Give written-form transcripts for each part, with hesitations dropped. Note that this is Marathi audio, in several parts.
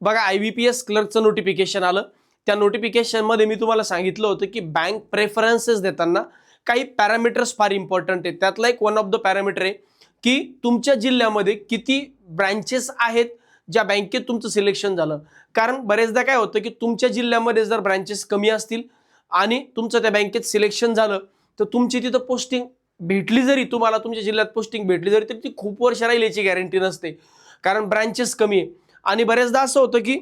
बघा IBPS क्लर्कचं नोटिफिकेशन आलं. त्या नोटिफिकेशनमध्ये मी तुम्हाला सांगितलं होतं की बँक प्रेफरन्सेस देताना काही पॅरामीटर्स फार इम्पॉर्टंट आहेत. त्यातला एक वन ऑफ द पॅरामीटर आहे की तुमच्या जिल्ह्यामध्ये किती ब्रँचेस आहेत ज्या बँकेत तुमचं सिलेक्शन झालं. कारण बरेचदा काय होतं की तुमच्या जिल्ह्यामध्ये जर ब्रँचेस कमी असतील आणि तुमचं त्या बँकेत सिलेक्शन झालं तर तुमची तिथं पोस्टिंग भेटली, जरी तुम्हाला तुमच्या जिल्ह्यात पोस्टिंग भेटली जरी, तरी ती खूप वर्ष राहील याची गॅरंटी नसते, कारण ब्रँचेस कमी आहे. आणि बरेचदा असं होतं की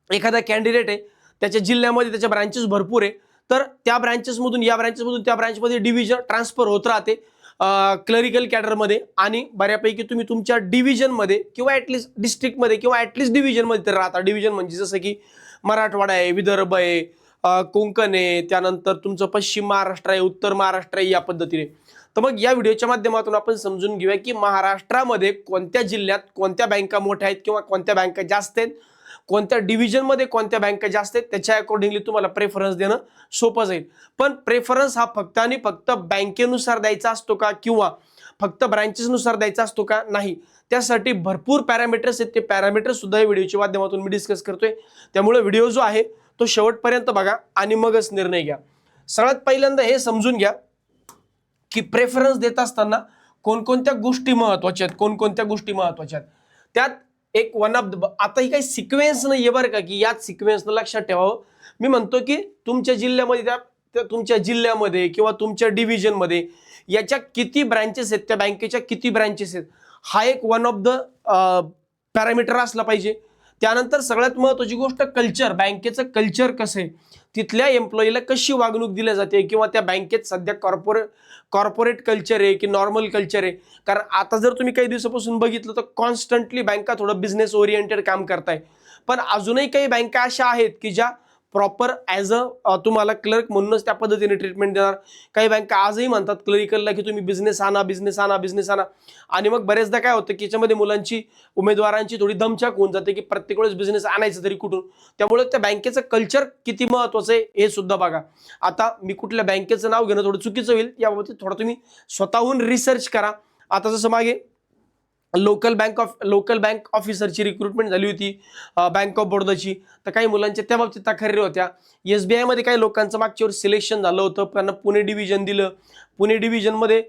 एखादा कॅन्डिडेट आहे, त्याच्या जिल्ह्यामध्ये त्याच्या ब्रँचेस भरपूर आहे, तर त्या ब्रँचेसमधून या ब्रँचेसमधून त्या ब्रँचमध्ये डिव्हिजन ट्रान्सफर होत राहते क्लरिकल कॅडरमध्ये. आणि बऱ्यापैकी तुम्ही तुमच्या डिव्हिजनमध्ये किंवा ॲटलिस्ट डिस्ट्रिक्टमध्ये किंवा ॲटलिस्ट डिव्हिजनमध्ये तर राहता. डिव्हिजन म्हणजे जसं की मराठवाडा आहे, विदर्भ आहे, कोकण आहे, त्यानंतर तुमचं पश्चिम महाराष्ट्र आहे, उत्तर महाराष्ट्र आहे, या पद्धतीने. तर मग या व्हिडिओच्या माध्यमातून आपण समजून घेऊया की महाराष्ट्रामध्ये कोणत्या जिल्ह्यात कोणत्या बँका मोठ्या आहेत किंवा कोणत्या बँका जास्त आहेत, कोणत्या डिव्हिजनमध्ये कोणत्या बँका जास्त आहेत, त्याच्या अकॉर्डिंगली तुम्हाला प्रेफरन्स देणं सोपं जाईल. पण प्रेफरन्स हा फक्त आणि फक्त बँकेनुसार द्यायचा असतो का किंवा फक्त ब्रँचेसनुसार द्यायचा असतो का? नाही. त्यासाठी भरपूर पॅरामीटर्स आहेत. ते पॅरामीटर्स सुद्धा या व्हिडिओच्या माध्यमातून मी डिस्कस करतोय. त्यामुळे व्हिडिओ जो आहे तो शेवटपर्यंत बघा आणि मगच निर्णय घ्या. सगळ्यात पहिल्यांदा हे समजून घ्या की प्रेफरन्स देत असताना कोणकोणत्या गोष्टी महत्वाच्या आहेत, कोणकोणत्या गोष्टी महत्वाच्या आहेत. त्यात एक वन ऑफ द, आता ही काही सिक्वेन्स नाही आहे बरं का, की याच सिक्वेन्सनं लक्षात ठेवावं. मी म्हणतो की तुमच्या जिल्ह्यामध्ये तुमच्या जिल्ह्यामध्ये किंवा तुमच्या डिव्हिजनमध्ये याच्या किती ब्रँचेस आहेत, त्या बँकेच्या किती ब्रँचेस आहेत, हा एक वन ऑफ द पॅरामीटर असला पाहिजे. त्यानंतर सगळ्यात महत्त्वाची गोष्ट कल्चर, बँकेचं कल्चर कसं आहे, तिथल्या एम्प्लॉईला कशी वागणूक दिली जाते किंवा त्या बँकेत सध्या कॉर्पोरेट कल्चर आहे की नॉर्मल कल्चर आहे. कारण आता जर तुम्ही काही दिवसापासून बघितलं तर कॉन्स्टंटली बँका थोडं बिझनेस ओरिएंटेड काम करताय. पण अजूनही काही बँका अशा आहेत की ज्या प्रॉपर ॲज तुम्हाला क्लर्क म्हणूनच त्या पद्धतीने ट्रीटमेंट देणार. काही बँका आजही म्हणतात क्लरिकलला की तुम्ही बिझनेस आणा, बिझनेस आणा, बिझनेस आणा. आणि मग बरेचदा काय होतं की याच्यामध्ये मुलांची, उमेदवारांची थोडी दमछाक होऊन जाते की प्रत्येक वेळेस बिझनेस आणायचं तरी कुठून. त्यामुळे त्या बँकेचं कल्चर किती महत्त्वाचं आहे हे सुद्धा बघा. आता मी कुठल्या बँकेचं नाव घेणं थोडं चुकीचं होईल, याबाबतीत थोडं तुम्ही स्वतःहून रिसर्च करा. आता जसं मागे लोकल बँक ऑफिसरची रिक्रुटमेंट झाली होती बँक ऑफ बडोदाची, तर काही मुलांच्या त्या बाबतीत तक्रारी होत्या. SBI मध्ये काही लोकांचं मागच्या वर्षी सिलेक्शन झालं होतं, त्यांना पुणे डिव्हिजन दिलं. पुणे डिव्हिजनमध्ये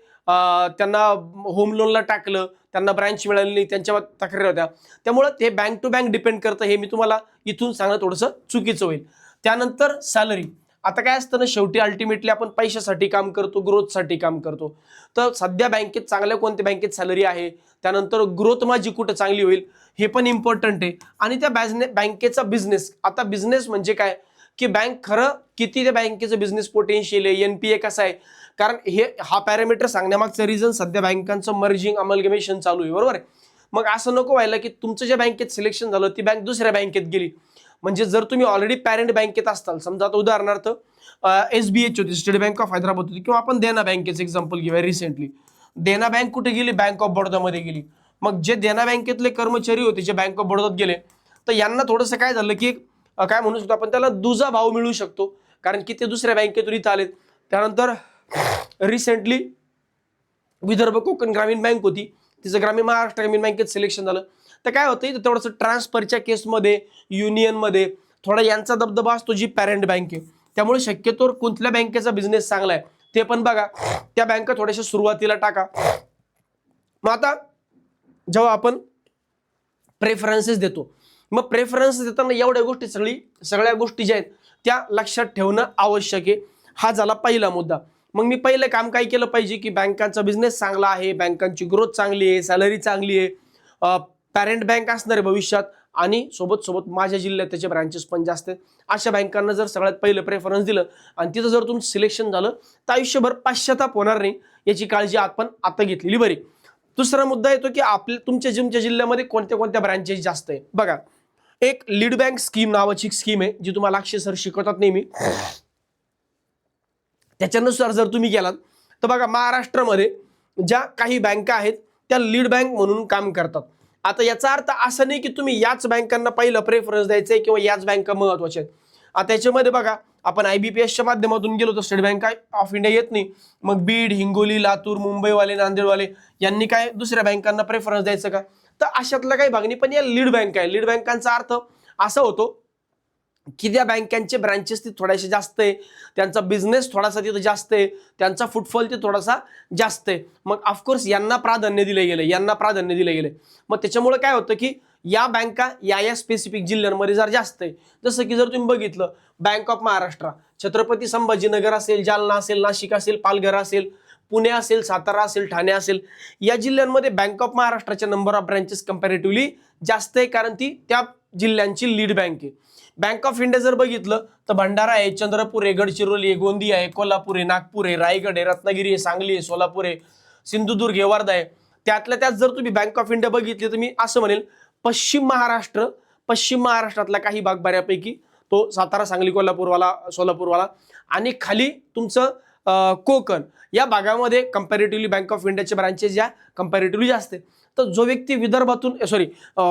त्यांना होम लोनला टाकलं, त्यांना ब्रँच मिळाली नाही, त्यांच्या तक्रारी होत्या. त्यामुळं ते बँक टू बँक डिपेंड करतं, हे मी तुम्हाला इथून सांगणं थोडंसं चुकीचं होईल. त्यानंतर सॅलरी. आता काय असतं ना, शेवटी अल्टिमेटली आपण पैशासाठी काम करतो, ग्रोथसाठी काम करतो. तर सध्या बँकेत चांगल्या कोणत्या बँकेत सॅलरी आहे, त्यानंतर ग्रोथ माझी कुठं चांगली होईल हे पण इम्पॉर्टंट आहे. आणि त्या बँकेचा बिझनेस, आता बिझनेस म्हणजे काय की बँक खरं किती त्या बँकेचं बिझनेस पोटेन्शियल आहे, NPA कसा आहे. कारण हा पॅरामीटर सांगण्यामागचं रिझन सध्या बँकांचं मर्जिंग अमलगमेशन चालू आहे, बरोबर आहे. मग असं नको व्हायला की तुमचं ज्या बँकेत सिलेक्शन झालं ती बँक दुसऱ्या बँकेत गेली. म्हणजे जर तुम्ही ऑलरेडी पॅरेंट बँकेत असताल, समजा आता उदाहरणार्थ SBH होती, स्टेट बँक ऑफ हैदराबाद होती, किंवा आपण देना बँकेचं एक्झाम्पल घेऊया. रिसेंटली देना बँक कुठे गेली, बँक ऑफ बडोदामध्ये गेली. मग जे देना बँकेतले कर्मचारी होते जे बँक ऑफ बडोदात गेले, तर यांना थोडंसं काय झालं की काय म्हणू शकतो आपण त्याला, दुजा भाव मिळू शकतो, कारण की ते दुसऱ्या बँकेतून इथं आलेत. त्यानंतर रिसेंटली विदर्भ कोकण ग्रामीण बँक होती, तिचं ग्रामीण महाराष्ट्र ग्रामीण बँकेत सिलेक्शन झालं. तर काय होतं इथं थोडंसं ट्रान्सफरच्या केसमध्ये, युनियनमध्ये थोडा यांचा दबदबा असतो जी पॅरेंट बँक आहे. त्यामुळे शक्यतोवर कुठल्या बँकेचा बिझनेस चांगला आहे ते पण बघा. त्या बँका थोड्याशा सुरुवातीला टाका. मग आता जेव्हा आपण प्रेफरन्सेस देतो, मग प्रेफरन्स देताना एवढ्या गोष्टी सगळ्या गोष्टी ज्या आहेत त्या लक्षात ठेवणं आवश्यक आहे. हा झाला पहिला मुद्दा. मग मी पहिलं काम काय केलं पाहिजे की बँकांचा बिझनेस चांगला आहे, बँकांची ग्रोथ चांगली आहे, सॅलरी चांगली आहे, पॅरेंट बँक असणार आहे भविष्यात, आणि सोबत माझ्या जिल्ह्यात त्याचे ब्रँचेस पण जास्त आहेत. अशा बँकांना जर सगळ्यात पहिलं प्रेफरन्स दिलं आणि तिथं जर तुमचं सिलेक्शन झालं तर आयुष्यभर पश्चाताप होणार नाही, याची काळजी आपण आता घेतलेली बरी. दुसरा मुद्दा येतो की तुमच्या जिल्ह्यामध्ये कोणत्या कोणत्या ब्रँचेस जास्त आहे. बघा, एक लीड बँक स्कीम नावाची स्कीम आहे जी तुम्हाला अक्षय सर शिकवतात नेहमी. त्याच्यानुसार जर तुम्ही गेलात तर बघा, महाराष्ट्रामध्ये ज्या काही बँका आहेत त्या लीड बँक म्हणून काम करतात. आता याचा अर्थ असा नाही की तुम्ही याच बँकांना पहिलं प्रेफरन्स द्यायचं आहे किंवा याच बँका महत्वाच्या आहेत. आता याच्यामध्ये बघा, आपण IBPSच्या माध्यमातून गेलो तर स्टेट बँक ऑफ इंडिया येत नाही. मग बीड, हिंगोली, लातूर, मुंबईवाले, नांदेडवाले यांनी काय दुसऱ्या बँकांना प्रेफरन्स द्यायचं का? तर अशातला काही भाग नाही. पण या लीड बँक आहे, लीड बँकांचा अर्थ असा होतो की त्या बँकांचे ब्रांचेस ते थोडेसे जास्त आहे, त्यांचा बिझनेस थोडासा तिथं जास्त आहे, त्यांचा फुटफॉल ते थोडासा जास्त आहे. मग ऑफकोर्स यांना प्राधान्य दिलं गेलं, यांना प्राधान्य दिलं गेलं. मग त्याच्यामुळे काय होतं की या बँका या स्पेसिफिक जिल्ह्यांमध्ये जर जास्त आहे. जसं की जर तुम्ही बघितलं बँक ऑफ महाराष्ट्र, छत्रपती संभाजीनगर असेल, जालना असेल, नाशिक असेल, पालघर असेल, पुणे असेल, सातारा असेल, ठाणे असेल, या जिल्ह्यांमध्ये बँक ऑफ महाराष्ट्राच्या नंबर ऑफ ब्रांचेस कंपॅरेटिव्हली जास्त आहे, कारण ती त्या जिल्ह्यांची लीड बँक आहे. बँक ऑफ इंडिया जर बघितलं तर भंडारा आहे, चंद्रपूर आहे, गडचिरोली आहे, गोंदिया आहे, कोल्हापूर आहे, नागपूर आहे, रायगड आहे, रत्नागिरी आहे, सांगली आहे, सोलापूर आहे, सिंधुदुर्ग आहे, वर्धा आहे. त्यातल्या त्यात जर तुम्ही बँक ऑफ इंडिया बघितली तर मी असं म्हणेल पश्चिम महाराष्ट्रातला काही भाग बऱ्यापैकी तो सातारा, सांगली, कोल्हापूरवाला, सोलापूरवाला आणि खाली तुमचं कोकण या भागामध्ये कंपॅरेटिव्हली बँक ऑफ इंडियाचे ब्रांचेस या कंपॅरेटिव्हली जास्त आहे. तर जो व्यक्ती विदर्भातून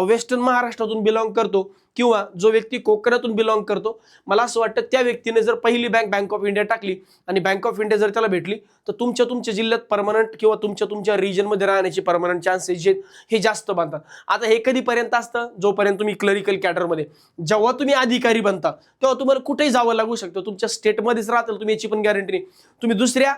वेस्टर्न महाराष्ट्रातून बिलॉंग करतो किंवा जो व्यक्ती कोकणातून बिलॉंग करतो, मला असं वाटतं त्या व्यक्तीने जर पहिली बँक ऑफ इंडिया टाकली आणि बँक ऑफ इंडिया जर त्याला भेटली तर तुमच्या जिल्ह्यात परमनंट किंवा तुमच्या रिजनमध्ये राहण्याचे परमनंट चान्सेस जे हे जास्त बनतात. आता हे कधीपर्यंत असतं, जोपर्यंत तुम्ही क्लरिकल कॅडरमध्ये, जेव्हा तुम्ही अधिकारी बनता तेव्हा तुम्हाला कुठेही जावं लागू शकतं, तुमच्या स्टेटमध्येच राहतील तुम्ही, याची पण गॅरंटी नाही. तुम्ही दुसऱ्या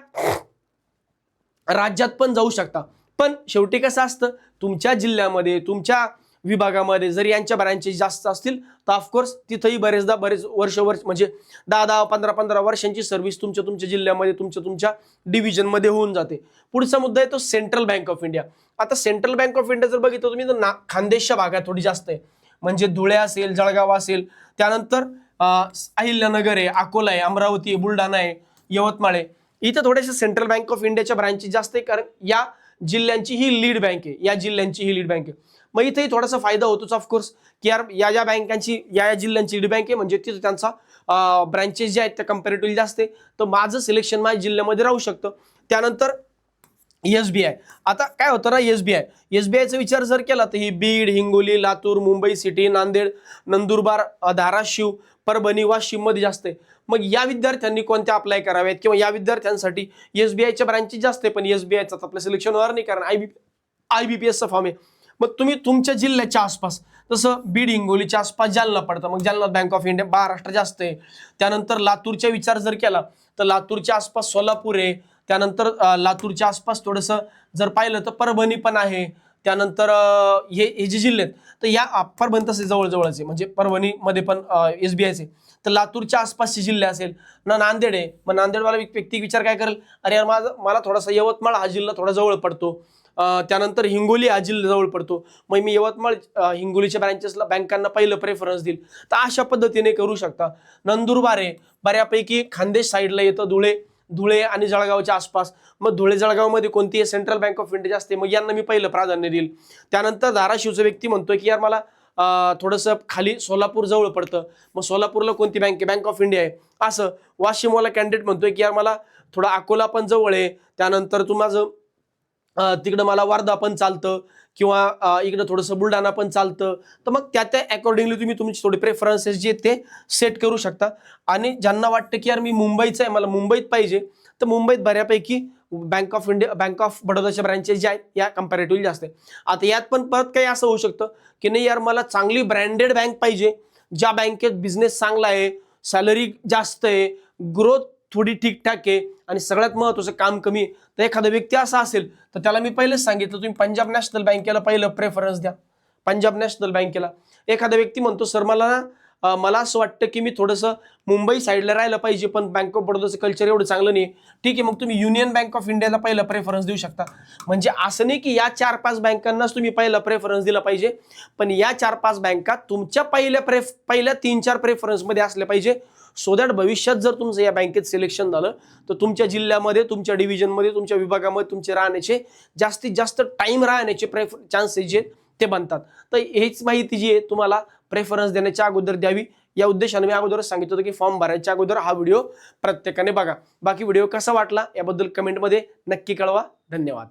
राज्यात पण जाऊ शकता. पण शेवटी कसं असतं, तुमच्या जिल्ह्यामध्ये, तुमच्या विभागामध्ये जर यांच्या ब्रांचेस जास्त असतील तर ऑफकोर्स तिथंही बरेच वर्ष म्हणजे 10 15 वर्षांची सर्व्हिस तुमच्या जिल्ह्यामध्ये, तुमच्या डिव्हिजनमध्ये होऊन जाते. पुढचा मुद्दा आहे तो सेंट्रल बँक ऑफ इंडिया. आता सेंट्रल बँक ऑफ इंडिया जर बघितलं तुम्ही तर खानदेशच्या भागात थोडी जास्त आहे, म्हणजे धुळे असेल, जळगाव असेल, त्यानंतर अहिल्यानगर आहे, अकोला आहे, अमरावती आहे, बुलढाणा आहे, यवतमाळ आहे. इथं थोडेसे सेंट्रल बँक ऑफ इंडियाच्या ब्रांचेस जास्त आहे, कारण या जिल्ह्यांची ही लीड बँक आहे, मग इथेही थोडासा फायदा होतोच ऑफकोर्स की यार या बँकांची या जिल्ह्यांची लीड बँक आहे, म्हणजे तिथं त्यांचा ब्रांचेस जे आहेत त्या कंपॅरेटिव्हली जास्त आहे, तर माझं सिलेक्शन माझ्या जिल्ह्यामध्ये राहू शकतं. त्यानंतर SBI. आता काय होतं ना, SBIचा विचार जर केला तर ही बीड, हिंगोली, लातूर, मुंबई सिटी, नांदेड, नंदुरबार, धाराशिव, परभणी, वाशिम मध्ये जास्त आहे. मग या विद्यार्थ्यांनी कोणत्या अप्लाय कराव्यात किंवा या विद्यार्थ्यांसाठी SBIच्या ब्रांचेस जास्त आहे, पण SBIचा आपलं सिलेक्शन होणार नाही, कारण IBPSचा फॉर्म आहे. मग तुम्ही तुमच्या जिल्ह्याच्या आसपास, जसं बीड, हिंगोलीच्या आसपास जालना पडतं, मग Jalna bank of India Maharashtra जास्त आहे. त्यानंतर लातूरचा विचार जर केला तर लातूरच्या आसपास सोलापूर आहे. त्यानंतर लातूरच्या आसपास थोडंसं जर पाहिलं तर परभणी पण आहे. त्यानंतर हे जे जिल्हे आहेत तर या परभणी तसे जवळजवळच आहे, म्हणजे परभणीमध्ये पण SBIचे. तर लातूरच्या आसपासचे जिल्हे असेल ना, नांदेड आहे, मग नांदेडवाला व्यक्ती विचार काय करेल, अरे यार मला थोडासा यवतमाळ हा जिल्हा थोडा जवळ पडतो, त्यानंतर हिंगोली हा जिल्हा जवळ पडतो, मग मी यवतमाळ हिंगोलीच्या ब्रांचेसला बँकांना पहिलं प्रेफरन्स देईल. तर अशा पद्धतीने करू शकता. नंदुरबार आहे, बऱ्यापैकी खानदेश साईडला येतं, धुळे आणि जळगावच्या आसपास, मग धुळे जळगावमध्ये कोणती सेंट्रल बँक ऑफ इंडिया असते, मग यांना मी पहिलं प्राधान्य देईल. त्यानंतर धाराशिवचा व्यक्ती म्हणतोय की यार मला थोडंसं खाली सोलापूर जवळ पडतं, मग सोलापूरला कोणती बँक आहे, बँक ऑफ इंडिया आहे. असं वाशिमवाला कॅन्डिडेट म्हणतोय की यार मला थोडा अकोला पण जवळ आहे, त्यानंतर माझं तिकडं मला वर्धा पण चालतं किंवा इकडं थोडंसं बुलढाणा पण चालतं. तर मग त्या अकॉर्डिंगली तुम्ही तुमचे थोडे प्रेफरन्सेस जे ते सेट करू शकता. आणि ज्यांना वाटतं की यार मी मुंबईचा आहे, मला मुंबईत पाहिजे, तर मुंबईत बऱ्यापैकी बँक ऑफ बडोदाच्या ब्रँचेस ज्या आहेत या कंपॅरेटिव्हली जास्त आहे. आता यात पण परत काही असं होऊ शकतं की नाही यार मला चांगली ब्रँडेड बँक पाहिजे, ज्या बँकेत बिझनेस चांगला आहे, सॅलरी जास्त आहे, ग्रोथ थोडी ठीकठाक आहे आणि सगळ्यात महत्त्वाचं काम कमी आहे. तर एखादा व्यक्ती असा असेल तर त्याला मी पहिलेच सांगितलं तुम्ही पंजाब नॅशनल बँकेला पहिलं प्रेफरन्स द्या, पंजाब नॅशनल बँकेला. एखादा व्यक्ती म्हणतो सर मला असं वाटतं की मी थोडंसं मुंबई साईडला राहिलं पाहिजे, पण बँक ऑफ बडोदाचं कल्चर एवढं चांगलं नाही, ठीक आहे, मग तुम्ही युनियन बँक ऑफ इंडियाला पहिला प्रेफरन्स देऊ शकता. म्हणजे असं नाही की या 4-5 बँकांनाच तुम्ही पहिला प्रेफरन्स दिला पाहिजे, पण या 4-5 बँका तुमच्या पहिल्या 3-4 प्रेफरन्समध्ये असल्या पाहिजे, सो दॅट भविष्यात जर तुमचं या बँकेत सिलेक्शन झालं तर तुमच्या जिल्ह्यामध्ये, तुमच्या डिव्हिजनमध्ये, तुमच्या विभागामध्ये तुमचे राहण्याचे जास्तीत जास्त टाइम राहण्याचे चान्सेस जे ते बनतात. तर हीच माहिती जी आहे तुम्हाला प्रेफरन्स देण्याच्या अगोदर द्यावी, या उद्देशाने मी अगोदरच सांगितलं होतं की फॉर्म भरायच्या अगोदर हा व्हिडिओ प्रत्येकाने बघा. बाकी व्हिडिओ कसा वाटला याबद्दल कमेंटमध्ये नक्की कळवा. धन्यवाद.